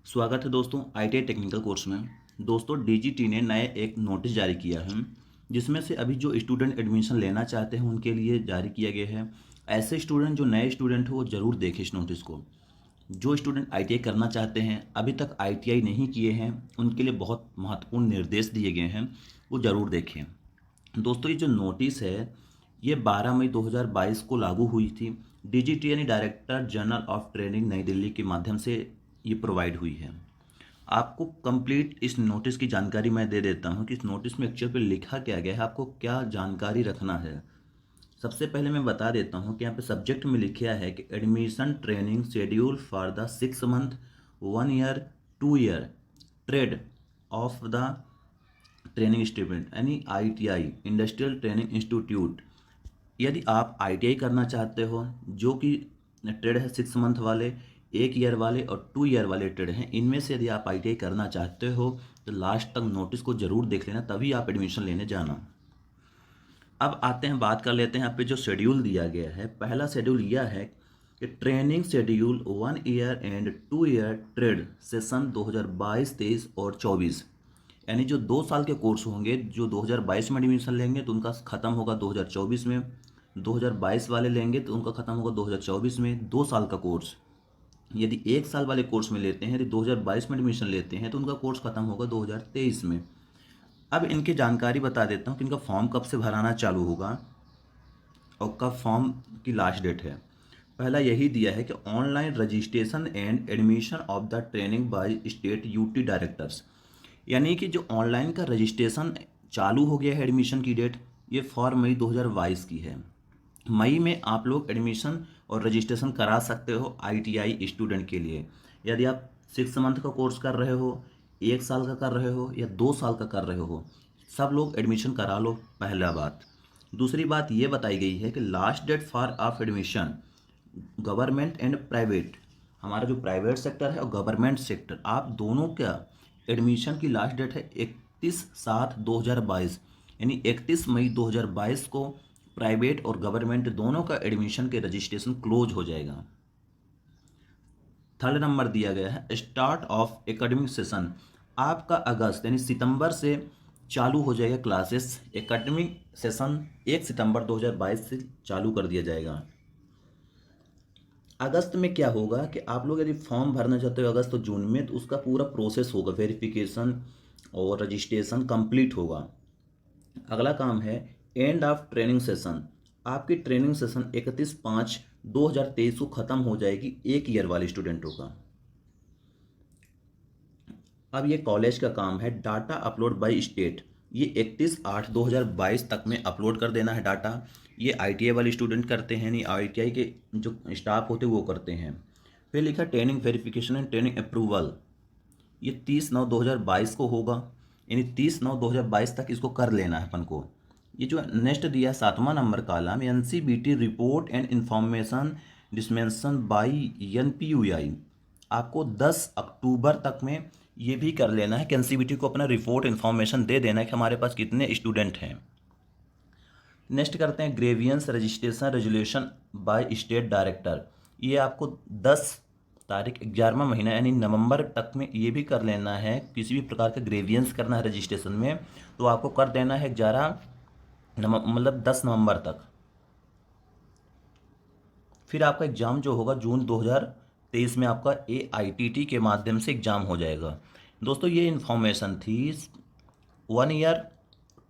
स्वागत है दोस्तों आईटीआई टेक्निकल कोर्स में। दोस्तों डीजीटी ने नए एक नोटिस जारी किया है जिसमें से अभी जो स्टूडेंट एडमिशन लेना चाहते हैं उनके लिए जारी किया गया है। ऐसे स्टूडेंट जो नए स्टूडेंट हो वो ज़रूर देखें इस नोटिस को। जो स्टूडेंट आईटीआई करना चाहते हैं अभी तक आईटीआई नहीं किए हैं उनके लिए बहुत महत्वपूर्ण निर्देश दिए गए हैं, वो ज़रूर देखें। दोस्तों ये जो नोटिस है ये 12 मई 2022 को लागू हुई थी। डीजीटी यानी डायरेक्टर जनरल ऑफ ट्रेनिंग नई दिल्ली के माध्यम से ये प्रोवाइड हुई है। आपको कंप्लीट इस नोटिस की जानकारी मैं दे देता हूँ कि इस नोटिस में एक्चुअल पे लिखा क्या गया है, आपको क्या जानकारी रखना है। सबसे पहले मैं बता देता हूँ कि यहाँ पे सब्जेक्ट में लिखा है कि admission training schedule for the 6 month 1 year 2 year trade off the training student यानी आईटीआई इंडस्ट्रियल ट्रेनिंग इंस्टीट्यूट। यदि आप आईटीआई करना चाहते हो जो कि ट्रेड है 6 मंथ वाले, 1 ईयर वाले और 2 ईयर वाले ट्रेड हैं, इनमें से यदि आप आईटीआई करना चाहते हो तो लास्ट तक नोटिस को ज़रूर देख लेना, तभी आप एडमिशन लेने जाना। अब आते हैं, बात कर लेते हैं यहाँ पे जो शेड्यूल दिया गया है। पहला शेड्यूल यह है कि training schedule 1 year and 2 year trade session 2022-23 और 24, यानी जो 2 साल के कोर्स होंगे जो 2022 में एडमिशन लेंगे तो उनका ख़त्म होगा 2024 में, 2022 वाले लेंगे तो उनका ख़त्म होगा 2024 में। 2 साल का कोर्स यदि 1 साल वाले कोर्स में लेते हैं, यदि 2022 में एडमिशन लेते हैं तो उनका कोर्स ख़त्म होगा 2023 में। अब इनकी जानकारी बता देता हूँ कि इनका फॉर्म कब से भराना चालू होगा और कब फॉर्म की लास्ट डेट है। पहला यही दिया है कि online registration and admission of the training by state UT directors, यानी कि जो ऑनलाइन का रजिस्ट्रेशन चालू हो गया है, एडमिशन की डेट ये फॉर मई 2022 की है। मई में आप लोग एडमिशन और रजिस्ट्रेशन करा सकते हो आईटीआई स्टूडेंट के लिए। यदि आप 6 मंथ का कोर्स कर रहे हो, 1 साल का कर रहे हो या 2 साल का कर रहे हो, सब लोग एडमिशन करा लो, पहला बात। दूसरी बात ये बताई गई है कि last date for of admission government and private, हमारा जो प्राइवेट सेक्टर है और गवर्नमेंट सेक्टर, आप दोनों का एडमिशन की लास्ट डेट है 31/7/2022, यानी 31 मई 2022 को प्राइवेट और गवर्नमेंट दोनों का एडमिशन के रजिस्ट्रेशन क्लोज हो जाएगा। थर्ड नंबर दिया गया है स्टार्ट ऑफ एकेडमिक सेशन, आपका अगस्त यानी सितंबर से चालू हो जाएगा क्लासेस। एकेडमिक सेशन 1 सितंबर 2022 से चालू कर दिया जाएगा। अगस्त में क्या होगा कि आप लोग यदि फॉर्म भरना चाहते हो अगस्त और जून में तो उसका पूरा प्रोसेस होगा, वेरिफिकेशन और रजिस्ट्रेशन कंप्लीट होगा। अगला काम है एंड ऑफ ट्रेनिंग सेशन, आपकी ट्रेनिंग सेशन 31/5/2023 को ख़त्म हो जाएगी 1 ईयर वाले स्टूडेंटों का। अब ये कॉलेज का काम है डाटा अपलोड बाय स्टेट, ये 31/8/2022 तक में अपलोड कर देना है डाटा। ये आईटीआई वाले स्टूडेंट करते हैं, नहीं आईटीआई के जो स्टाफ होते हैं वो करते हैं। फिर लिखा training verification and training approval, ये 30/9/2022 को होगा, यानी 30/9/2022 तक इसको कर लेना है अपन को। ये जो नेक्स्ट दिया 7वां number column NCBT report and information dissemination by NPUI, आपको 10 अक्टूबर तक में ये भी कर लेना है कि एनसीबीटी को अपना रिपोर्ट इन्फॉर्मेशन दे देना है कि हमारे पास कितने स्टूडेंट हैं। नेक्स्ट करते हैं grievance registration resolution by state director, ये आपको 10 तारीख 11वां महीना यानी नवंबर तक में ये भी कर लेना है। किसी भी प्रकार का ग्रेवियंस करना है रजिस्ट्रेशन में तो आपको कर देना है 10 नवंबर तक। फिर आपका एग्ज़ाम जो होगा जून 2023 में आपका AITT के माध्यम से एग्ज़ाम हो जाएगा। दोस्तों ये इन्फॉर्मेशन थी 1 ईयर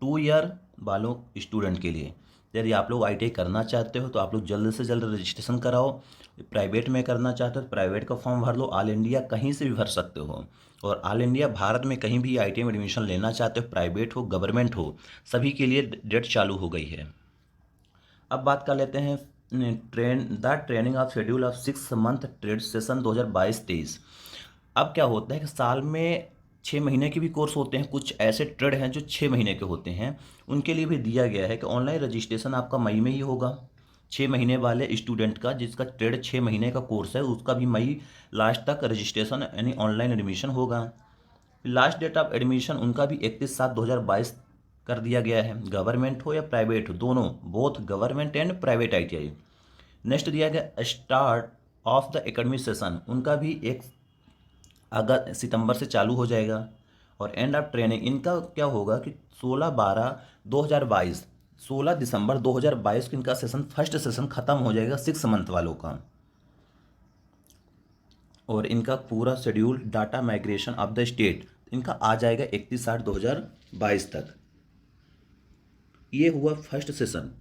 2 ईयर वालों स्टूडेंट के लिए। यदि आप लोग आईटीआई करना चाहते हो तो आप लोग जल्द से जल्द रजिस्ट्रेशन कराओ। प्राइवेट में करना चाहते हो तो प्राइवेट का फॉर्म भर लो, ऑल इंडिया कहीं से भी भर सकते हो। और ऑल इंडिया भारत में कहीं भी आईटीआई में एडमिशन लेना चाहते हो, प्राइवेट हो गवर्नमेंट हो, सभी के लिए डेट चालू हो गई है। अब बात कर लेते हैं training of schedule of 6 month trade session 2022-23। अब क्या होता है कि साल में 6 महीने के भी कोर्स होते हैं, कुछ ऐसे ट्रेड हैं जो 6 महीने के होते हैं, उनके लिए भी दिया गया है कि ऑनलाइन रजिस्ट्रेशन आपका मई में ही होगा। 6 महीने वाले स्टूडेंट का जिसका ट्रेड 6 महीने का कोर्स है उसका भी मई लास्ट तक रजिस्ट्रेशन यानी ऑनलाइन एडमिशन होगा। लास्ट डेट ऑफ एडमिशन उनका भी 31/7/2022 कर दिया गया है, गवर्नमेंट हो या प्राइवेट हो, दोनों both government and private ITI. Next दिया गया start of the academic session, उनका भी एक अगस्त सितंबर से चालू हो जाएगा। और एंड ऑफ ट्रेनिंग इनका क्या होगा कि 16/12/2022, 16 दिसंबर 2022 को इनका सेशन, फर्स्ट सेशन ख़त्म हो जाएगा 6 मंथ वालों का। और इनका पूरा schedule data migration of the state इनका आ जाएगा 31/8/2022 तक। ये हुआ फर्स्ट सेशन।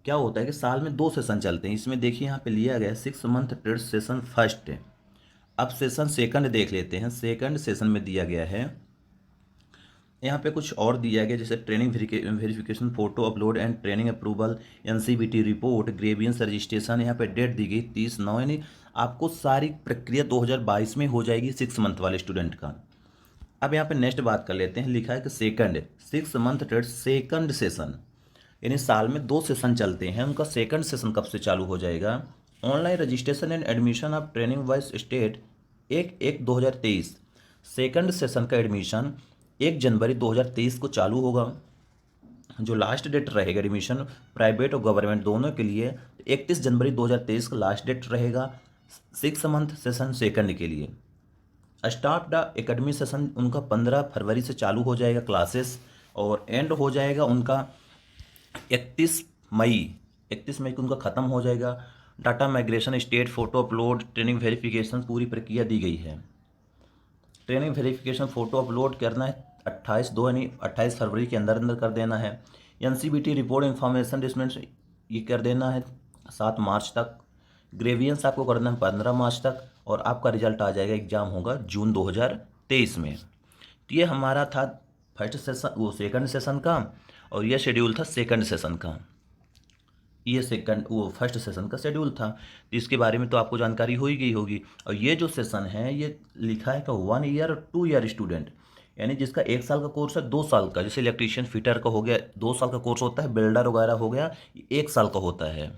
क्या होता है कि साल में 2 सेशन चलते हैं। इसमें देखिए यहाँ पे लिया गया 6 मंथ ट्रेड सेशन फर्स्ट है। अब सेशन सेकंड देख लेते हैं। सेकंड सेशन में दिया गया है, यहाँ पे कुछ और दिया गया, जैसे training verification, photo upload and training approval, NCBT report, grievance registration. यहाँ पे डेट दी गई 30/9, यानी आपको सारी प्रक्रिया 2022 में हो जाएगी 6 मंथ वाले स्टूडेंट का। अब यहाँ पे नेक्स्ट बात कर लेते हैं। लिखा है कि second 6 month trade second session, यानी साल में 2 सेशन चलते हैं। उनका सेकंड सेशन कब से चालू हो जाएगा? Online registration and admission of training wise state 1/1/2023। Second session का एडमिशन 1 जनवरी 2023 को चालू होगा। जो लास्ट डेट रहेगा एडमिशन प्राइवेट और गवर्नमेंट दोनों के लिए 31 जनवरी 2023 का लास्ट डेट रहेगा 6 मंथ सेशन सेकंड के लिए। स्टार्ट द एकेडमी सेशन उनका 15 फरवरी से चालू हो जाएगा क्लासेस, और एंड हो जाएगा उनका 31 मई। 31 मई को उनका ख़त्म हो जाएगा। Data migration, state, photo upload, training verification पूरी प्रक्रिया दी गई है। ट्रेनिंग वेरिफिकेशन फ़ोटो अपलोड करना है 28/2 यानी 28 फरवरी के अंदर अंदर कर देना है। एनसीबीटी रिपोर्ट इन्फॉर्मेशन डिस्मेंट ये कर देना है 7 मार्च तक। ग्रेवियंस आपको करना है 15 मार्च तक, और आपका रिजल्ट आ जाएगा, एग्ज़ाम होगा जून 2023 में। तो ये हमारा था फर्स्ट सेशन, वो सेकंड सेशन का, और यह शेड्यूल था सेकंड सेशन का। ये सेकंड वो फर्स्ट सेशन का शेड्यूल था। तो इसके बारे में तो आपको जानकारी हो ही गई होगी। और ये जो सेशन है ये लिखा है कि 1 ईयर और 2 ईयर स्टूडेंट, यानी जिसका 1 साल का कोर्स है, 2 साल का, जैसे इलेक्ट्रीशियन फिटर का हो गया 2 साल का कोर्स होता है, बिल्डर वगैरह हो गया 1 साल का होता है।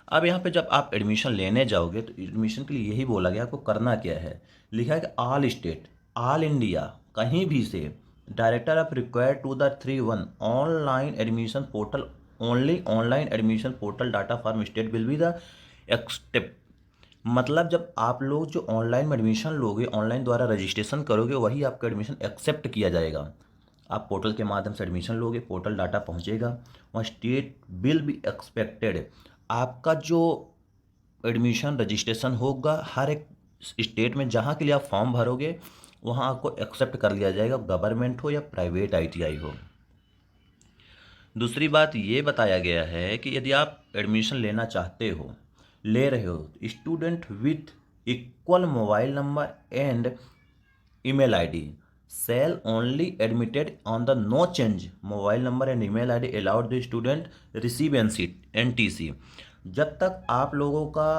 अब यहाँ पे जब आप एडमिशन लेने जाओगे तो एडमिशन के लिए यही बोला गया आपको करना क्या है। लिखा है कि ऑल स्टेट, ऑल इंडिया, कहीं भी से director of required to the 3/1 online admission portal, only online admission portal data form state will be the accept. मतलब जब आप लोग जो ऑनलाइन में एडमिशन लोगे, ऑनलाइन द्वारा रजिस्ट्रेशन करोगे, वही आपका एडमिशन एक्सेप्ट किया जाएगा। आप पोर्टल के माध्यम से एडमिशन लोगे, पोर्टल डाटा पहुंचेगा, वहाँ स्टेट विल बी एक्सपेक्टेड। आपका जो एडमिशन रजिस्ट्रेशन होगा हर एक स्टेट में, जहाँ के लिए आप फॉर्म भरोगे वहाँ आपको एक्सेप्ट कर लिया जाएगा, गवर्नमेंट हो या प्राइवेट आईटीआई हो। दूसरी बात ये बताया गया है कि यदि आप एडमिशन लेना चाहते हो, ले रहे हो, student with equal mobile number and email ID shall only admitted on the no change mobile number and email ID allowed the student receive NTC। जब तक आप लोगों का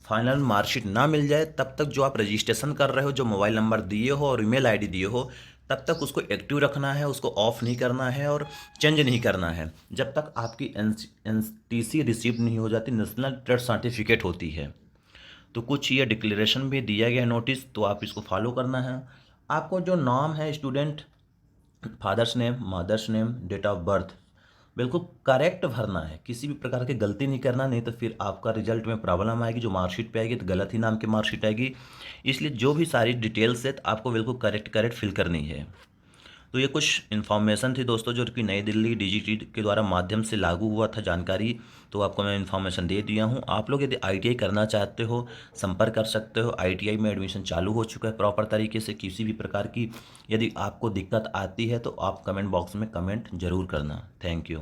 फाइनल मार्कशीट ना मिल जाए तब तक जो आप रजिस्ट्रेशन कर रहे हो, जो मोबाइल नंबर दिए हो और ईमेल आईडी दिए हो, तब तक उसको एक्टिव रखना है, उसको ऑफ नहीं करना है और चेंज नहीं करना है, जब तक आपकी NTC रिसीव नहीं हो जाती, नेशनल ट्रेड सर्टिफिकेट होती है। तो कुछ ये डिक्लेरेशन भी दिया गया है नोटिस, तो आप इसको फॉलो करना है। आपको जो नाम है student, father's name, mother's name, date of birth बिल्कुल करेक्ट भरना है, किसी भी प्रकार की गलती नहीं करना, नहीं तो फिर आपका रिजल्ट में प्रॉब्लम आएगी। जो मार्कशीट पे आएगी तो गलत ही नाम की मार्कशीट आएगी। इसलिए जो भी सारी डिटेल्स है आपको बिल्कुल करेक्ट फिल करनी है। तो ये कुछ इन्फॉर्मेशन थी दोस्तों जो कि नई दिल्ली डीजीटी के द्वारा माध्यम से लागू हुआ था जानकारी, तो आपको मैं इन्फॉर्मेशन दे दिया हूँ। आप लोग यदि आईटीआई करना चाहते हो संपर्क कर सकते हो। आईटीआई में एडमिशन चालू हो चुका है प्रॉपर तरीके से। किसी भी प्रकार की यदि आपको दिक्कत आती है तो आप कमेंट बॉक्स में कमेंट जरूर करना। Thank you.